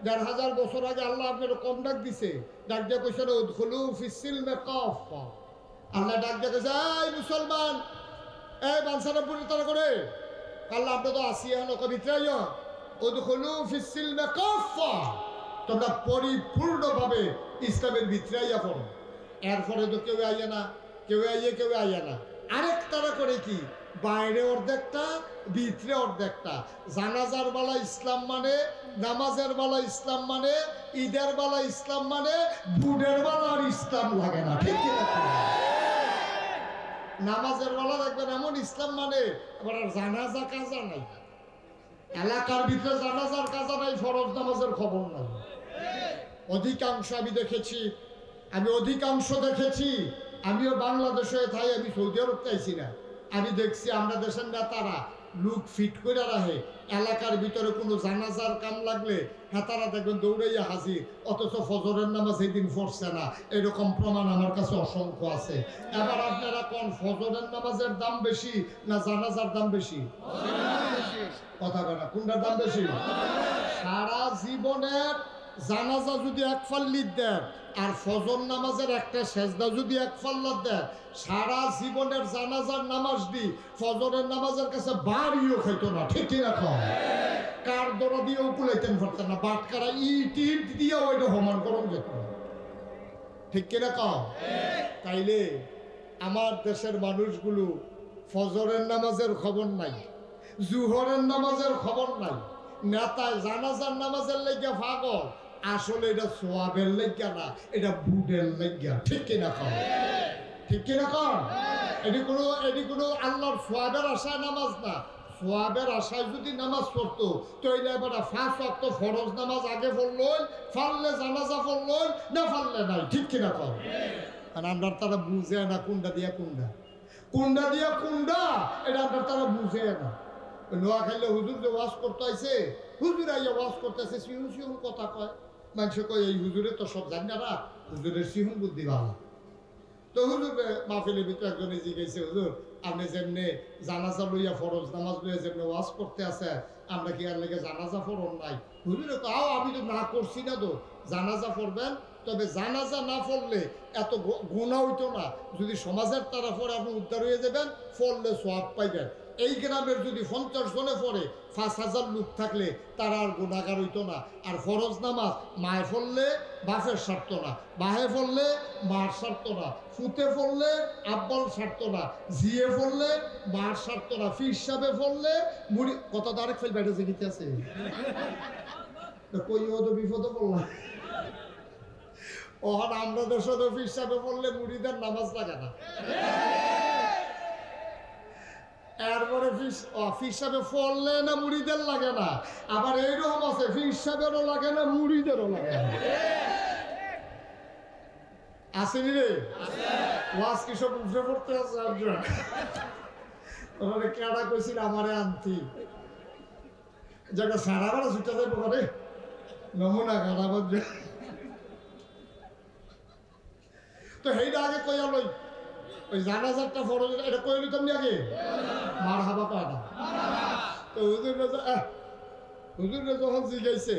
১,৫০০ বছর আগে আল্লাহ আপনার কম ডাক দিছে ডাক দিয়া কইছে উদখুলু ফিস-সিলমি কাফা আল্লাহ ডাক দিয়া কইছে এই মুসলমান এই বানসারা পুরি তারা করে আল্লাহ আপনি তো আসিয়া নক ভিতরে উদখুলু ফিস-সিলমি কাফা তোমরা পরিপূর্ণভাবে ইসলামের ভিতরে আইয়া পড়ো এরপরে তো কেউ আইয়া না কেউ আইয়া না আরেক তারা করে কি বাইরে অর্ধেকটা ভিতরে অর্ধেকটা জানাজার বেলা ইসলাম মানে নামাজের বেলা ইসলাম মানে ঈদের বেলা ইসলাম মানে বুটের বেলা আর ইসলাম লাগে না ঠিক কি নামাজের বেলা দেখবেন এমন ইসলাম মানে আবার জানাজা কাজা নাই এলাকার ভিতরে জানাজার কাজা নাই ফরজ নামাজের খবর নাই অধিকাংশ আমি দেখেছি আমিও বাংলাদেশে থাই আমি সৌদি আরব চাইছি না আমি দেখছি আমরা দেশের নেতারা লুক ফিট করে রাখে এলাকার ভিতরে কোনো জানাজার কাম লাগলে হ্যাঁ তারা দেখবেন দৌড়াইয়া হাজির অথচ ফজরের নামাজ এই দিন পড়ছে না এরকম প্রমাণ আমার কাছে অসংখ্য আছে এবার আপনারা কোন ফজরের নামাজের দাম বেশি না জানাজার দাম বেশি কথা বলা কোনটার দাম বেশি সারা জীবনের জানাজা যদি এক ফাল্লির দেন আর ফজর নামাজের একটা সেজদা যদি এক ফাল্লার দেন সারা জীবনের জানাজার নামাজ দি ফজরের নামাজের কাছে বাড়িও খাইতো না ঠিক রাখো কার দরা দিয়েও কুলাইতেন পারতেন না বাটকারা ইট দিয়ে ওইটা সমান করুন যেত ঠিক কিনা কম তাইলে আমার দেশের মানুষগুলো ফজরের নামাজের খবর নাই জুহরের নামাজের খবর নাই নেতায় জানাজার নামাজের লেগে পাগল আসলে এটা সোয়াবের লেগা না এটা বুটের লেগা ঠিক কিনা কম এটি কোনো আল্লাহর সোয়াবের আশায় নামাজ না সোয়াবের আশায় যদি নামাজ পড়তো তাইলে এবার ৫ ওয়াক্ত ফরজ নামাজ আগে পড়লই ফাললে জানাজা পড়লই না ফাললে নাই ঠিক কিনা কম আর আমরা তারা বুঝে না কোনটা দিয়া কোনটা এটা আমরা তারা বুঝে না নোয়া খাইলে হুজুর যে ওয়াজ করতে আইছে হুজুর আইয়া ওয়াজ করতেছে সিহুন কথা কয় মানুষ কয় এই হুজুরে তো সব জানি না হুজুরের সিহুন বুদ্ধি ভালো তো হুজুর মাহফিলের ভিতরে একজনে জিজ্ঞাসা হুজুর আপনি যেমনি জানাজা লইয়া ফরজ নামাজ লইয়া যেমনি ওয়াজ করতে আছে আমরা কি আর লেগে জানাজা ফরজ নাই হুজুরে তাও আমি তো না করছি না তো জানাজা পড়বেন তবে জানাজা না পড়লে এত গুণা হইতো না যদি সমাজের তারা পড়ে আপনি উদ্ধার হয়ে যাবেন পড়লে সওয়াব পাইবেন এই গ্রামের যদি ৫০ জনে পড়ে ৫,০০০ লোক থাকলে তারা আর গুণাগার হইতো না আর ফরজ নামাজ মায়ে পড়লে বাপের সারত না বাহে পড়লে মার সারত না ফুতে পড়লে আব্বাল সারত না জিয়ে পড়লে মার সারত না ফির সাহেবে পড়লে মুড়ি কত তারেক ফেল বেড়ে জেগিতে আছে কই তো বিপদ পড়লাম ওখানে আমরা দেশে ফির সাহেবে পড়লে মুড়িদের নামাজ লাগে না এরপরে ফির সাহেবে পড়লে না মুড়িদের লাগে না আবার এইরকম আছে ফির সাহেবেরও লাগে না মুড়িদেরও লাগে না আসেনি রে ওয়াজ কি সব উঠে পড়তে আছে ওখানে কেডা কইছিল আমারে আনতি জায়গা সারা বেলা ছুটে যাইব করে নমুনা খারাপ তো সেইটা আগে কইয়া লই ওই জানাজারটা ফরজ এটা কইলি তুমি আগে মার হাবা পাটা তো হুজুরে যখন জিজ্ঞাসে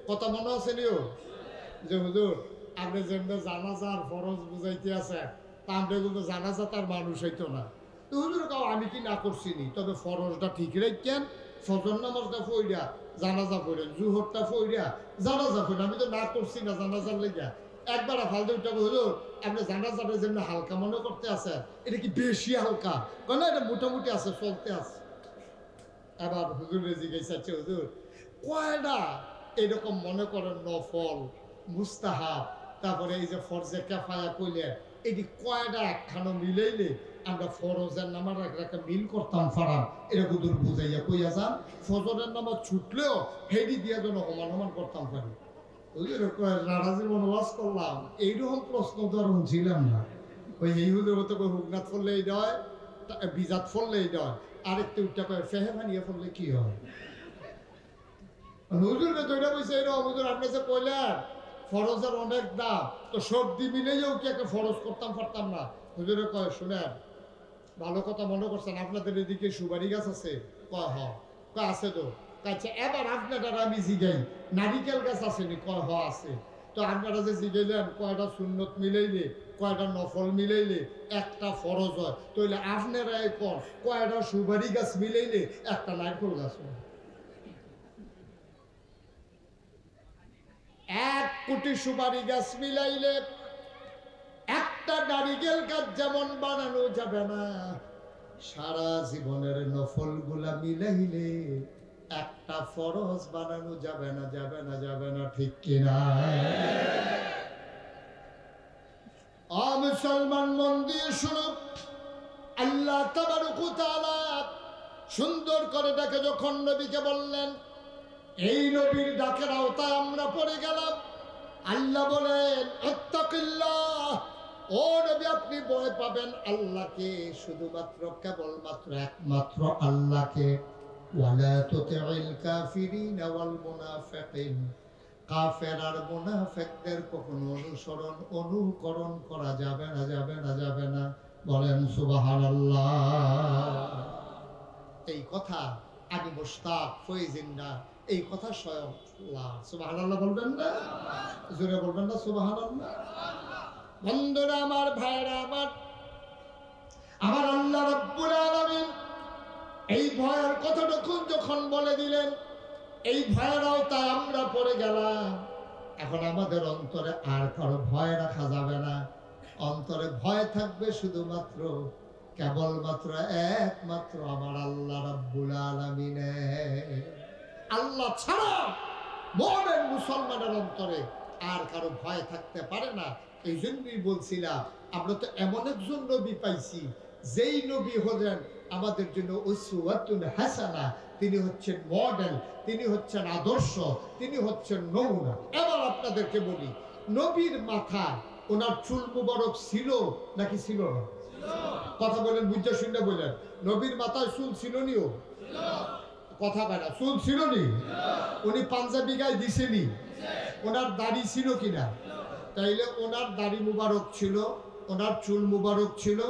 কথা মনে আছে নিও যে হুজুর আপনি যেমন জানাজার ফরজ বুঝাইতে আছে তা আমরা কিন্তু জানাজা তার মানুষ হইতো না তো হুজুর কাও আমি কি না করছি নি তবে ফরজটা ঠিক রাখেন ফজর নামাজটা ফইরা জানাজা পড়েন জুহরটা ফইরা জানাজা পড়েন আমি তো না করছি না জানাজার লেগা একবার ফালতু উঠে হুজুর আপনি জানাজাটা যেমন হালকা মনে করতে আছে এটা কি বেশি হালকা না এটা মোটামুটি আছে চলতে আছে এবার হুজুর জিজ্ঞাসা হুজুর কয়টা এরকম মনে করেন নফল মুস্তাহাব তারপরে এই যে ফরজে কেফায়া কইলে এটি কয়টা একখানো মিলাইলে আমরা ফরজের নামাজ একটা মিল করতাম ফারাম এটা হুজুর বুঝাইয়া কইয়া যান ফজরের নামাজ ছুটলেও হেডি দিয়া যেন সমান করতাম পারি হুজুর কয় সারা জীবন ওয়াজ করলাম, এইরকম প্রশ্ন তো আর ছিলাম না। ওই এই হুজুর মতো কই হুকনাথ ফললে এই হয়, বিজাত ফললে এই হয়, আরেকটা উঠটা কয় ফেহে বানিয়ে ফললে কি হয়। হুজুরকে তৈরি বলছে এরকম, হুজুর আপনি যে কইলেন ফরজের অনেক দাম, তো সর্দি মিলেও কি একটা ফরজ করতাম পারতাম না। হুজুরে কয় শুনেন, ভালো কথা মনে করছেন, আপনাদের এদিকে সুপারি গাছ আছে? কয় হ। কয় আছে তো। আচ্ছা এবার আপনারা আমি জিগাই নারিকেল গাছ আসেনি? কয় হ আছে। তো আপনারা যে জিগাইলেন কয়টা সুন্নত মিলাইলে, কয়টা নফল মিলাইলে একটা ফরজ হয়, তাহলে আপনারা কর কয়টা সুপারি গাছ মিলাইলে একটা নারকেল গাছ হয়? 1 কোটি সুপারি গাছ মিলাইলে একটা নারিকেল গাছ যেমন বানানো যাবে না, সারা জীবনের নফল গুলা মিলাইলে একটা ফরজ বানানো যাবে না, যাবে না, যাবে না, ঠিক কিনা? মুসলমান মন দিয়ে শুনো, আল্লাহ তাবারক ওয়া তাআলা সুন্দর করে ডাকে যখন নবীকে বললেন, এই নবীর ডাকের আওতায় আমরা পড়ে গেলাম। আল্লাহ বলেন আত্তাকিল্লাহ, ও নবী আপনি ভয় পাবেন আল্লাহকে, শুধুমাত্র কেবলমাত্র একমাত্র আল্লাহকে। ওয়ালা তুতিল কাফিরিনা ওয়াল মুনাফিকিন, কাফের আর মুনাফিকদের কখনো অনুকরণ করা যাবে না, যাবে না, যাবে না। বলেন সুবহানাল্লাহ। এই কথা আমি মুশতাক ফয়জিন্না, এই কথা স্বয়ং আল্লাহ। সুবহানাল্লাহ বলবেন না? জোরে বলবেন না সুবহানাল্লাহ? বন্ধুরা আমার, ভাইরা আমার আল্লাহ রাব্বুল আলামিন এই ভয়ের কথাটা যখন বলে দিলেন, এই ভয়ের আওতায় আমরা পড়ে গেলাম। এখন আমাদের অন্তরে আর কারো ভয় রাখা যাবে না, অন্তরে ভয় থাকবে শুধুমাত্র কেবলমাত্র একমাত্র আমার আল্লাহ রাব্বুল আলামিনের। আল্লাহ ছাড়া মুমিন মুসলমানের অন্তরে আর কারো ভয় থাকতে পারে না। এই জন্যই বলছিলাম আমরা তো এমন একজন নবী পাইছি, যেই নবী হলেন আমাদের জন্য উসওয়াতুন হাসানা, তিনি হচ্ছেন মডেল, তিনি হচ্ছেন আদর্শ, তিনি হচ্ছেন নমুনা। এবার আপনাদেরকে বলি, নবীর মাথা ওনার চুল মুবারক ছিল নাকি ছিল না? কথা বলেন, বুঝা শুনে বলেন, নবীর মাথায় চুল ছিল নিও? কথা বলা চুল ছিল নি? উনি পাঞ্জাবি গায়ে দিছেনি? ওনার দাড়ি ছিল কিনা? তাইলে ওনার দাড়ি মুবারক ছিল, ওনার চুল মুবারক ছিল,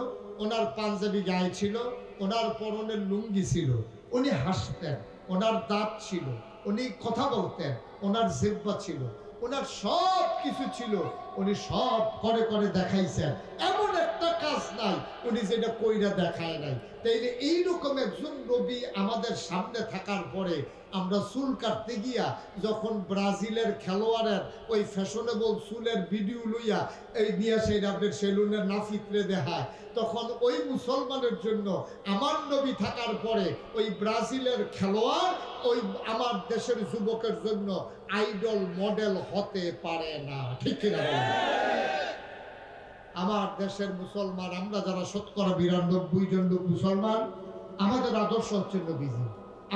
ওনার পাঞ্জাবি গায়ে ছিল, ওনার পরনের লুঙ্গি ছিল, উনি হাসতেন, ওনার দাঁত ছিল, উনি কথা বলতেন, ওনার জিহ্বা ছিল, ওনার সব কিছু ছিল, উনি সব করে করে দেখাইছেন। এমন একটা কাজ নাই উনি যেটা কইরা দেখায় নাই। তাইলে এইরকম একজন নবী আমাদের সামনে থাকার পরে আমরা চুল কাটতে গিয়া যখন ব্রাজিলের খেলোয়াড়ের ওই ফ্যাশনেবল চুলের ভিডিও লইয়া এই নিয়ে সেই আপনার সেলুনের নাফিত্রে দেখায়, তখন ওই মুসলমানের জন্য আমার নবী থাকার পরে ওই ব্রাজিলের খেলোয়াড় ওই আমার দেশের যুবকের জন্য আইডল মডেল হতে পারে না, ঠিক কিনা? আমার দেশের মুসলমান আমরা যারা ৯২ জন লোক মুসলমান, আমাদের আদর্শ হচ্ছে নবীজি।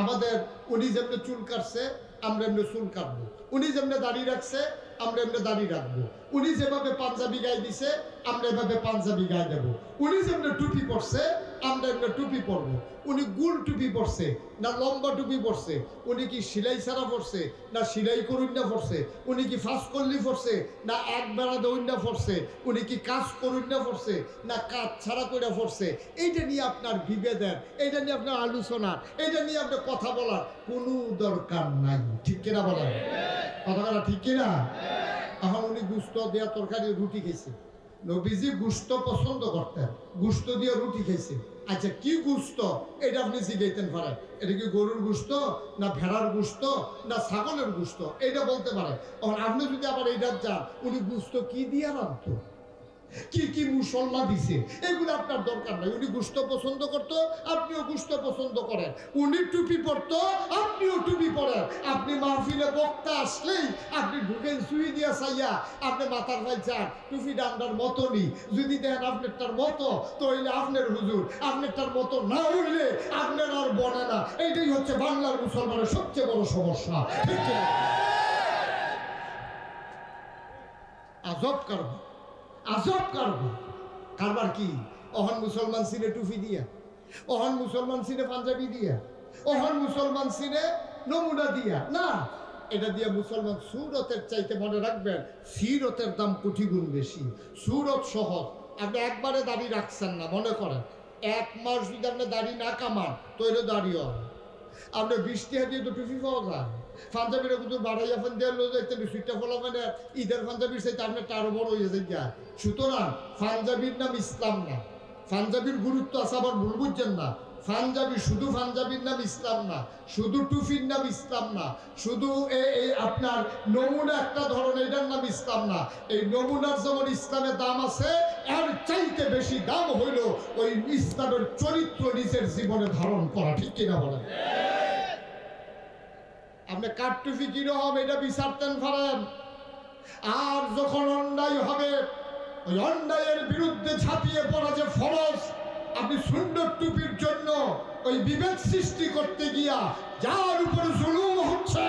আমাদের উনি যেমনি চুল কাটছে আমরা এমনি চুল কাটবো, উনি যেমনি দাড়ি রাখছে আমরা এমনি দাড়ি রাখবো, উনি যেভাবে পাঞ্জাবি গায়ে দিছে আমরা এভাবে পাঞ্জাবি গায়ে দেবো, উনি যেমনি টুপি পরছে আমরা এমনি টুপি পরবো। উনি গুল টুপি পরছে না লম্বা টুপি পরছে, উনি কি সিলাই ছাড়া পরছে না সিলাই করুন না পরছে, উনি কি ফাঁস করলি পরছে না এক বেড়া দৌড় না পরছে, উনি কি কাজ করুন না পরছে না কাজ ছাড়া করে পরছে, এইটা নিয়ে আপনার বিভেদের, এইটা নিয়ে আপনার আলোচনার, এইটা নিয়ে আপনার কথা বলার কোনো দরকার নাই, ঠিক কিনা বলেন? কথাটা ঠিক কিনা? এখন উনি গুস্ত দেওয়া তরকারি রুটি খেয়েছে, নবীজি গুস্ত পছন্দ করতেন, গুস্ত দিয়ে রুটি খেয়েছে। আচ্ছা কি গুস্ত এটা আপনি জিজ্ঞাইতেন পারেন, এটা কি গরুর গুস্ত না ভেড়ার গুস্ত না ছাগলের গুস্ত, এটা বলতে পারে। আপনি যদি আবার এইটা যান উনি গুস্ত কি দিয়ে রাখতো, কি কি মুসল্লা দিছে, এগুলো আপনার দরকার নাই। উনি গুস্ত পছন্দ করতো, আপনিও গুস্ত পছন্দ করেন। উনি টুপি পরতো, আপনিও টুপি পরেন। আপনি মাহফিলে বক্তা আসলেই আপনি ঢুকেন সুই দিয়া চাইয়া, আপনি মাথার ভাই চান টুপি ডান্ডার মতনই, যদি দেখেন আপনারটার মতো তো হইলে আপনার হুজুর, আপনারটার মতো না হইলে আপনার আর বনে না। এইটাই হচ্ছে বাংলার মুসলমানের সবচেয়ে বড় সমস্যা, ঠিক আজব কারবার, আজব কারবার। কারবার কি? অহন মুসলমান সিনে টুপি দিয়া, অহন মুসলমান সিনে পাঞ্জাবি দিয়া, অহন মুসলমান সিনে নমুনা দিয়া না, এটা দিয়ে মুসলমান সুরতের চাইতে মনে রাখবেন সিরতের দাম কোটি গুণ বেশি। সুরত সহজ, আপনি একবারে দাড়ি রাখছেন না, মনে করেন 1 মাস যদি আপনি দাড়ি না কামান তৈরি দাঁড়িয়ে হবে। আপনি 20 টাকা দিয়ে তো টুপি পাওয়া যায়। পাঞ্জাবিরা কিন্তু বাড়াইয়া ফেন দিয়ে লোক দেখতে সুইটটা ফলা মানে ঈদের পাঞ্জাবির চাইতে আপনার আরো বড় হয়ে যায়। সুতরাং পাঞ্জাবির নাম ইসলাম না, পাঞ্জাবির গুরুত্ব আছে আবার ভুল বুঝছেন না। পাঞ্জাবি শুধু পাঞ্জাবির নাম ইসলাম না, শুধু টুপির নাম ইসলাম না, শুধু এই আপনার নমুনা একটা ধরনের এটার নাম ইসলাম না। এই নমুনার যেমন ইসলামের দাম আছে, এর চাইতে বেশি দাম হইল ওই ইসলামের চরিত্র নিজের জীবনে ধারণ করা। ঠিক কিনা বলেন? আপনি কাঠটুপি কিরকম এটা বিচারতেন পারেন। আর যখন অন্যায় হবে, ওই অন্যায়ের বিরুদ্ধে ঝাঁপিয়ে পড়া যে ফরজ, আপনি সুন্দর টুপির জন্য ওই বিভেদ সৃষ্টি করতে গিয়া যার উপরে জুলুম হচ্ছে,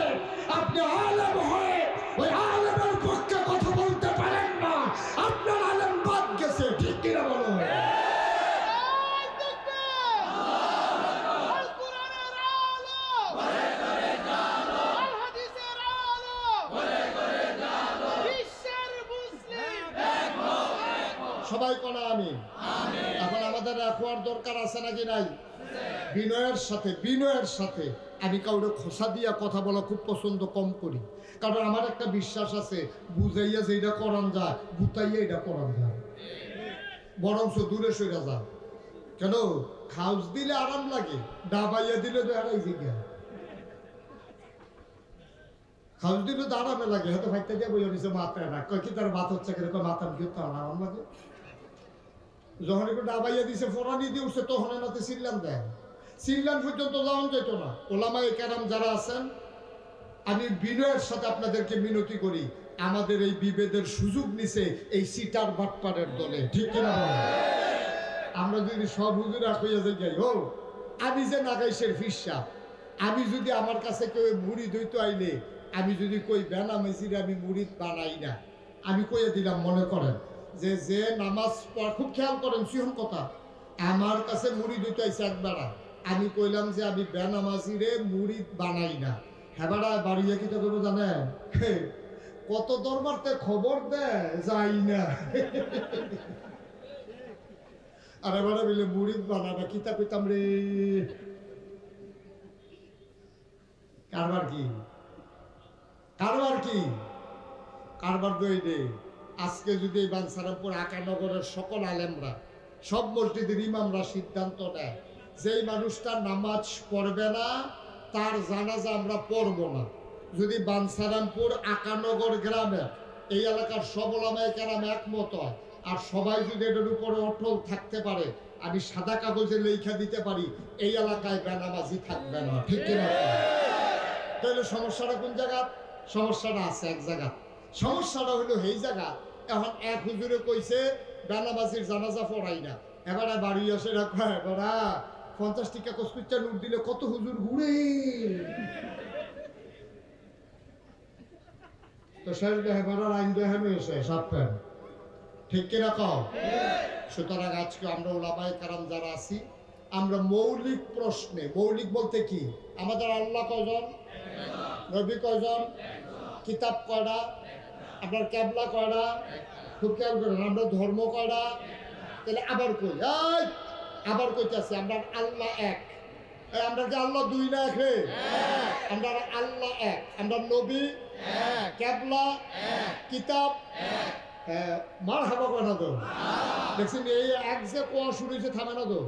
আপনি আলেম হয়ে ওই আলেমের পক্ষে কথা বলতে পারেন না, আপনার আলেম বাদ গেছে। ঠিক কিনা বলো? সবাই কোনা আমি। এখন আমাদের রাখবার দরকার আছে নাকি নাই? বিনয়ের সাথে, বিনয়ের সাথে আমি কাউরে খোসা দিয়া কথা বলা খুব পছন্দ কম করি। কারণ আমার একটা বিশ্বাস আছে, বুঝাইয়া যেটা করান যায়, গুতাইয়া এটা করান যায়, বরঞ্চ দূরে সরে যায়। কেন? খাউস দিলে আরাম লাগে, ডাবাইয়া দিলে তো আরাই জিজ্ঞা। খাউস দিলে তো আরামে লাগে, হয়তো ভাইটা দিয়ে বইয়া নিছে মাথায় না, কয় কি তার মাথা হচ্ছে কিরকম, মাথা গিয়ে তো আরাম লাগে। যখন একটু ডাবাইয়া দিছে, ফোরানি দিয়ে উঠছে, তখন এনাতে সিল্লান দেয়। সিল্লান পর্যন্ত যাওয়া যেত না। ওলামায়ে কেরাম যারা আছেন, আমি বিনয়ের সাথে আপনাদেরকে মিনতি করি, আমাদের এই বিভেদের সুযোগ নিছে এই সিটার বাটপারের দলে। ঠিক কিনা বলেন? আমরা যদি সব হুজুরা হইয়া যাই, ও আমি যে নাগাইশের ফিসা, আমি যদি আমার কাছে কেউ মুড়ি দইতে আইলে, আমি যদি কই বেনামেজির আমি মুড়ি বানাই না, আমি কইয়া দিলাম, মনে করেন যে নামাজ পড়া, খুব খেয়াল করেন সিহন কথা, আমার কাছে মুড়ি দইতে আইছে একবার, আমি কইলাম যে আমি বেনামাজিরে মুড়ি বানাই না, হ্যাঁ বাড়িয়া কি তো করবো জানেন? কত দরবারতে খবর দেয় যাই না। আর এবারে বলে মুড়ি বানাবে, কিতা কইতাম রে। কারবার কি? কারবার কি? কারবার দই রে। আজকে যদি এই বাঞ্ছারামপুর আকানগরের সকল আলেমরা, সব মসজিদের ইমামরা সিদ্ধান্ত নেয়, যেই মানুষটা নামাজ পড়বে না তার জানাজা আমরা পড়ব না, যদি বাঞ্ছারামপুর আকানগর গ্রামে এই এলাকার সব ওলামায়ে কেরাম একমত হয়, আর সবাই যদি এটার উপরে অটল থাকতে পারে, আমি সাদা কাগজে লেখা দিতে পারি এই এলাকায় বেনামাজি থাকবে না। ঠিক কিনা? তাহলে সমস্যাটা কোন জায়গা? সমস্যাটা আছে এক জায়গা। সমস্যাটা হলো এই জায়গা, এখন এক হুজুরে কইছে বেনামাজির জানাজা পড়াই না, এবারে বাড়ি আসে রাখা, এবারা 50 টাকা কসকুচ্চা নোট দিলে কত হুজুর ঘুরে, তো শেষ এবার আইন দেখানো এসে সাপেন। ঠিক কিনা কও? সুতরাং আজকে আমরা ওলামায়ে কেরাম যারা আছি, আমরা মৌলিক প্রশ্নে, মৌলিক বলতে কি, আমাদের আল্লাহ কয়জন, নবী কয়জন, কিতাব কয়টা, আপনার ক্যাবলা কয়টা, খুব খেয়াল করেন, আমরা ধর্ম কয়টা, তাহলে আবার কই, আবার কইতেছি আমরা আল্লাহ এক। আমরা যে আল্লাহ দুই না এক রে, আমরা আল্লাহ এক, আমরা নবী, ক্যাবলা, কিতাব, মার হাবা কয় না তো, দেখছেন এই এক যে কোয়া শুরু হয়েছে থামে না তো।